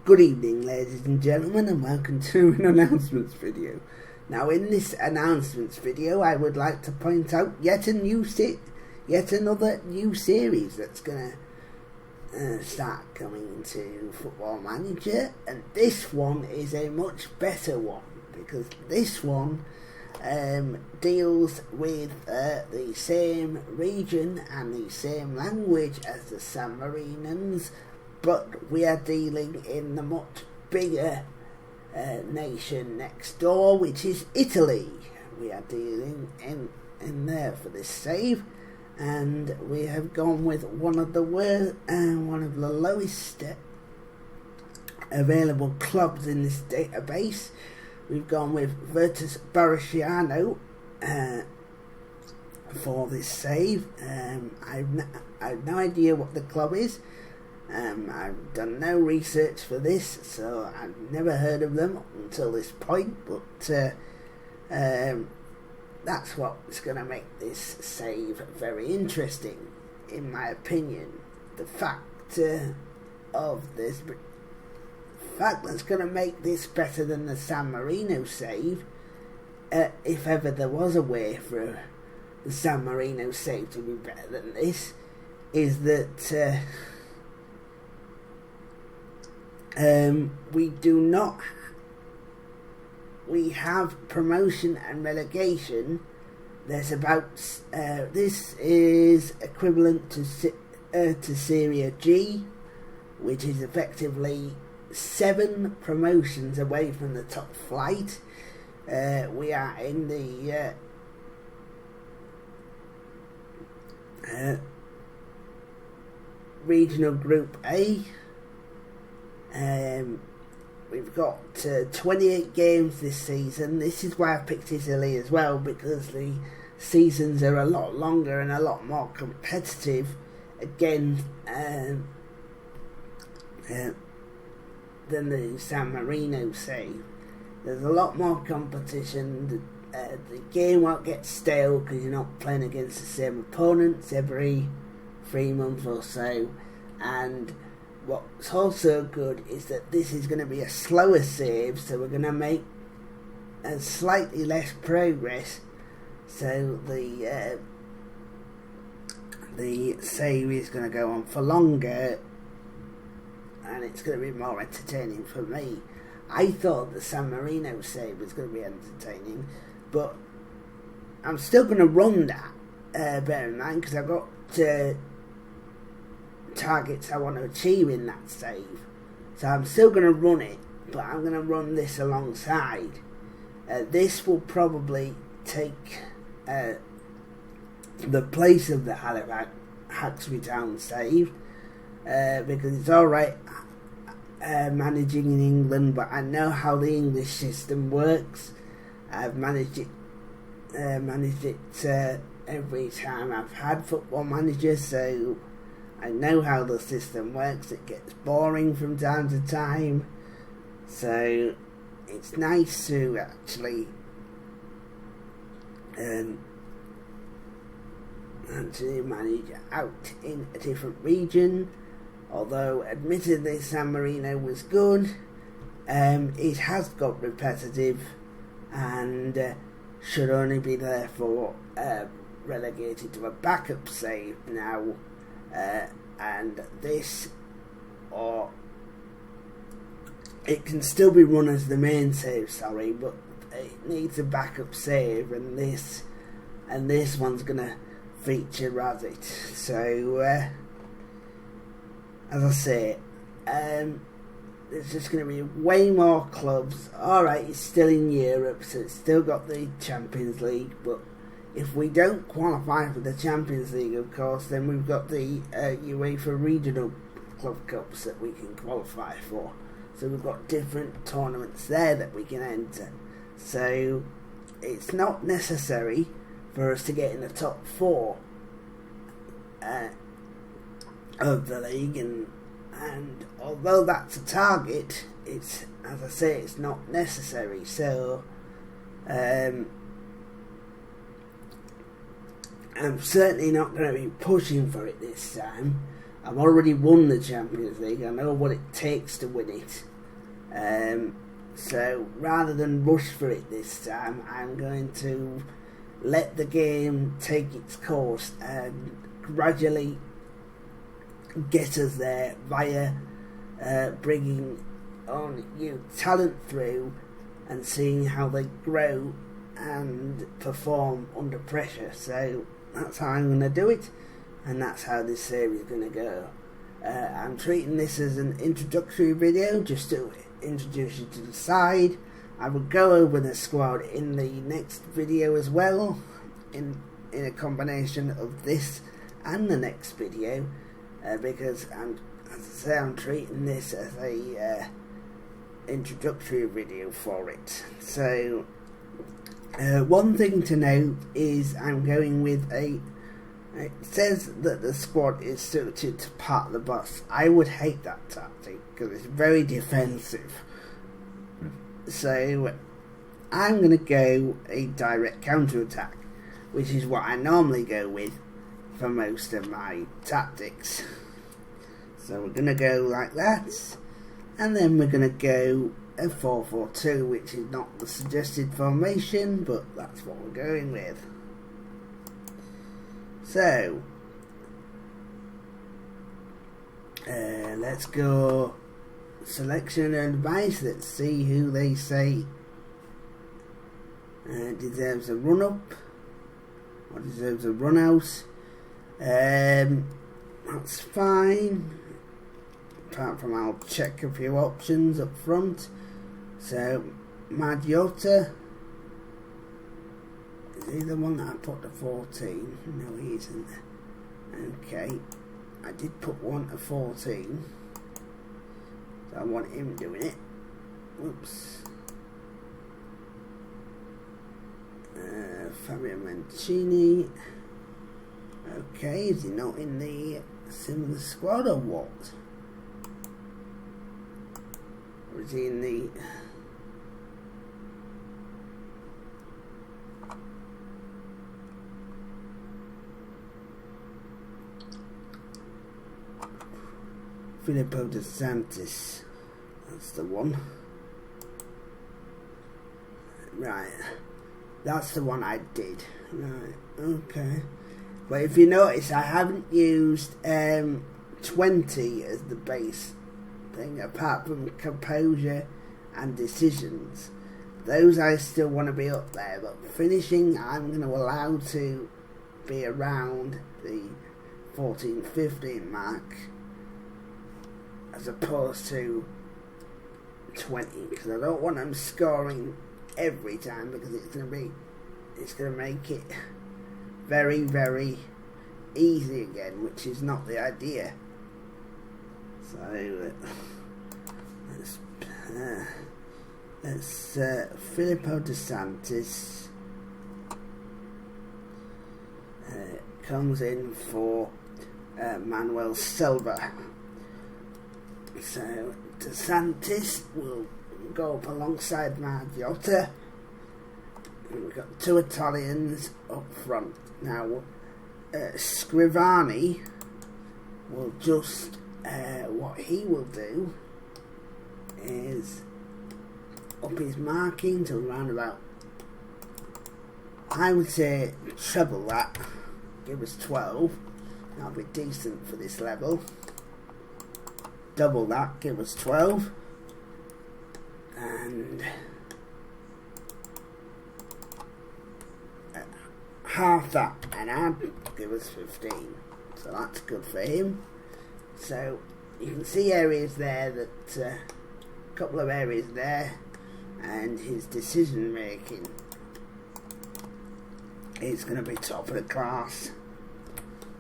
Good evening, ladies and gentlemen, and welcome to an announcements video. Now, in this announcements video, I would like to point out yet another new series that's going to start coming to Football Manager, and this one is a much better one because this one deals with the same region and the same language as the San Marinans, but we are dealing in the much bigger nation next door, which is Italy. We are dealing in there for this save, and we have gone with one of the lowest available clubs in this database. We've gone with Virtus Bariciano for this save. I've no idea what the club is. I've done no research for this, so I've never heard of them until this point, but that's what's going to make this save very interesting, in my opinion. The fact that's going to make this better than the San Marino save, if ever there was a way for the San Marino save to be better than this, is that we have promotion and relegation. There's about this is equivalent to Serie G, which is effectively 7 promotions away from the top flight. We are in the regional group A. We've got 28 games this season. This is why I picked Italy as well, because the seasons are a lot longer and a lot more competitive again than the San Marino save. There's a lot more competition. The game won't get stale because you're not playing against the same opponents every 3 months or so. And what's also good is that this is going to be a slower save, so we're going to make a slightly less progress, so the save is going to go on for longer, and it's going to be more entertaining for me. I thought the San Marino save was going to be entertaining, but I'm still going to run that, bear in mind, because I've got targets I want to achieve in that save, so I'm still going to run it, but I'm going to run this alongside. This will probably take the place of the Hawksby Town save, because it's alright managing in England, but I know how the English system works. I've managed it every time I've had Football Manager, so I know how the system works. It gets boring from time to time, so it's nice to actually manage out in a different region. Although admittedly San Marino was good, it has got repetitive and should only be therefore relegated to a backup save now. And this, or it can still be run as the main save, but it needs a backup save, and this one's gonna feature Razit. So as I say, there's just gonna be way more clubs. Alright, it's still in Europe, so it's still got the Champions League, but if we don't qualify for the Champions League, of course, then we've got the UEFA Regional Club Cups that we can qualify for. So we've got different tournaments there that we can enter. So it's not necessary for us to get in the top 4 of the league. And although that's a target, it's, as I say, it's not necessary. So I'm certainly not going to be pushing for it this time. I've already won the Champions League. I know what it takes to win it. So rather than rush for it this time, I'm going to let the game take its course and gradually get us there via bringing on new talent through and seeing how they grow and perform under pressure. So that's how I'm going to do it, and that's how this series is going to go. I'm treating this as an introductory video just to introduce you to the side. I will go over the squad in the next video as well, in a combination of this and the next video, because I'm treating this as a introductory video for it. So one thing to note is I'm going with it says that the squad is suited to part the bus. I would hate that tactic because it's very defensive. So I'm going to go a direct counter-attack, which is what I normally go with for most of my tactics. So we're going to go like that, and then we're going to go a 4-4-2, which is not the suggested formation, but that's what we're going with. So let's go selection and advice. Let's see who they say deserves a run up or deserves a run out. That's fine. Apart from, I'll check a few options up front. So Maggiotta, is he the one that I put to 14? No, he isn't. Okay, I did put one to 14, so I want him doing it. Oops. Fabio Mancini. Okay, is he not in the similar squad or what? Or is he in the... Filippo De Santis, that's the one. Right, that's the one I did. Right, okay. But if you notice, I haven't used 20 as the base thing, apart from composure and decisions. Those I still want to be up there, but finishing I'm going to allow to be around the 14-15 mark, as opposed to 20, because I don't want them scoring every time, because it's going to make it very, very easy again, which is not the idea. So let's Filippo De Santis comes in for Manuel Silva. So De Santis will go up alongside Maggiotta. We've got two Italians up front. Now Scrivani will just what he will do is up his marking to around about, I would say, treble that, give us 12. That'll be decent for this level. Double that, give us 12, and half that and add, give us 15. So that's good for him. So you can see areas there that a couple of areas there, and his decision making is going to be top of the class,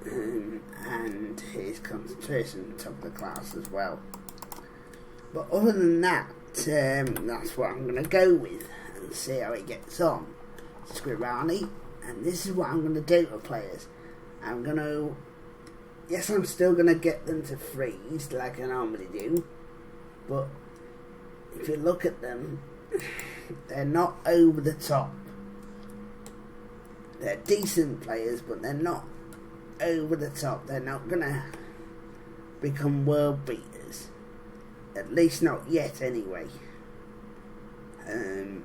and his concentration top of the class as well. But other than that, that's what I'm going to go with and see how he gets on. Scrivani, and this is what I'm going to do to players. I'm going to, yes, I'm still going to get them to freeze like I normally do, but if you look at them, they're not over the top. They're decent players, but they're not over the top. They're not going to become world beaters. At least not yet, anyway. De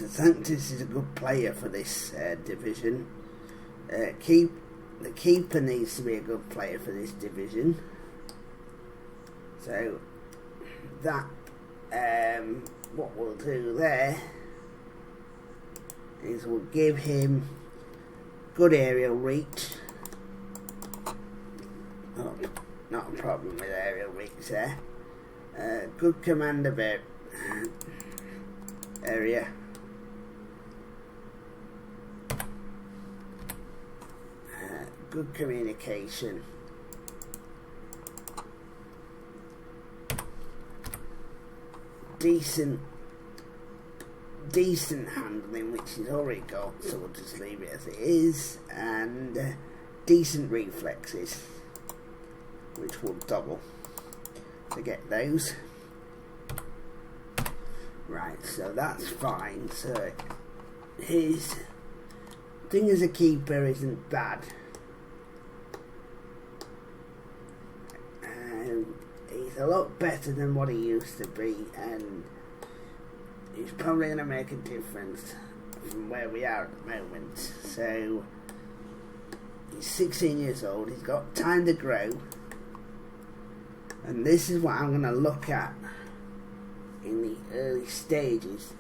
Sanctis is a good player for this division. The keeper needs to be a good player for this division. So that what we'll do there is we'll give him good aerial reach. Oh, not a problem with aerial reach there. Good command of area. Good communication. Decent handling, which he's already got, so we'll just leave it as it is, and decent reflexes, which will double to get those. Right, so that's fine. So his thing as a keeper isn't bad. He's a lot better than what he used to be, and he's probably going to make a difference from where we are at the moment. So he's 16 years old, he's got time to grow, and this is what I'm going to look at in the early stages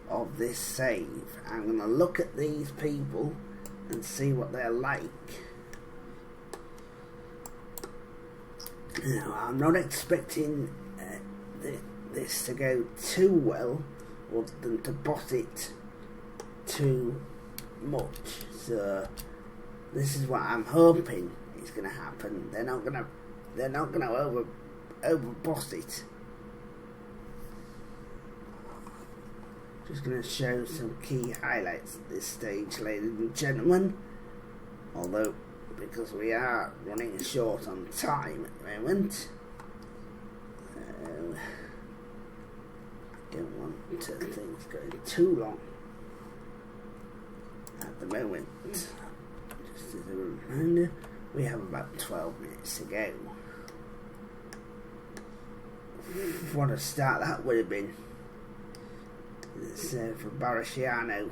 of this save. I'm going to look at these people and see what they're like. Now, I'm not expecting this to go too well, or them to bot it too much. So this is what I'm hoping is going to happen. They're not going to over boss it. Just going to show some key highlights at this stage, ladies and gentlemen. Although, because we are running short on time at the moment, I don't want things going too long at the moment. Just as a reminder, we have about 12 minutes to go. What a start that would have been. This for Bariciano.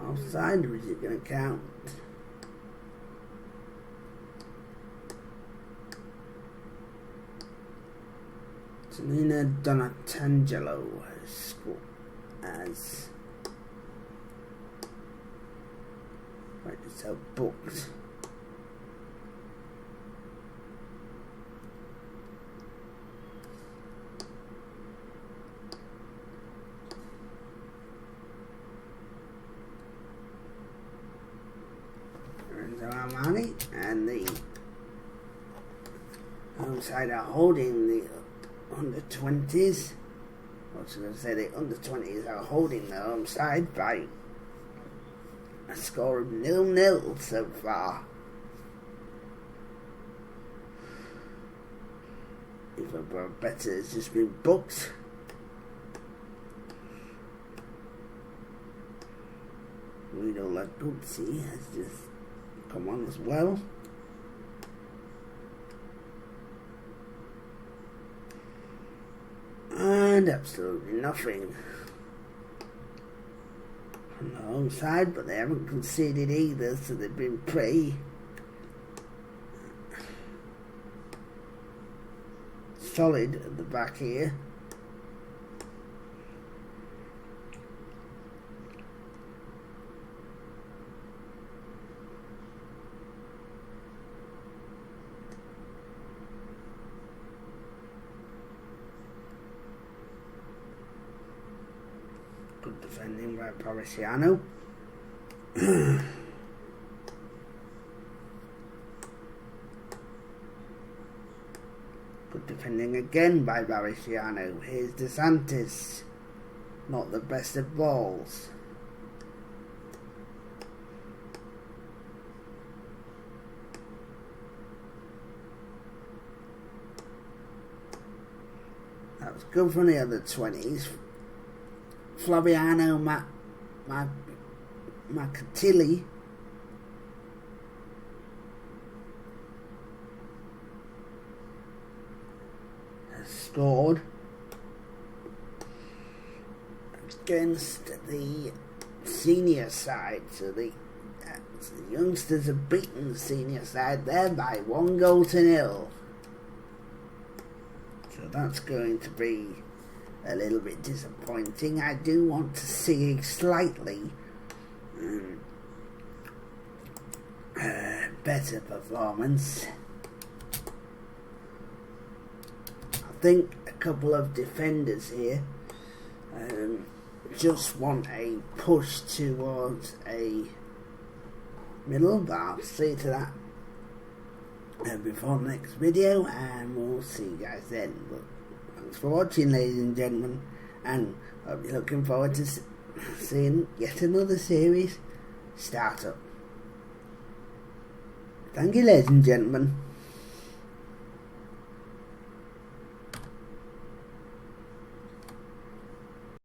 Offside, or is it going to count? Selena Donatangelo as right, it's so booked. Armani, and the home side are holding the under 20s. I was going to say the under 20s are holding the home side by a score of 0-0 so far. Even better has just been booked. Guido Latuzzi has just come on as well. And absolutely nothing on the home side, but they haven't conceded either, so they've been pretty solid at the back here. Good defending by Parisiano. Good defending again by Parisiano. Here's De Sanctis. Not the best of balls. That was good from the other 20s. Flaviano McAtilly has scored against the senior side. So the youngsters have beaten the senior side there by 1-0. So that's going to be a little bit disappointing. I do want to see a slightly better performance. I think a couple of defenders here just want a push towards a middle, but I'll see to that before the next video, and we'll see you guys then. But thanks for watching, ladies and gentlemen, and I'll be looking forward to seeing yet another series start up. Thank you, ladies and gentlemen.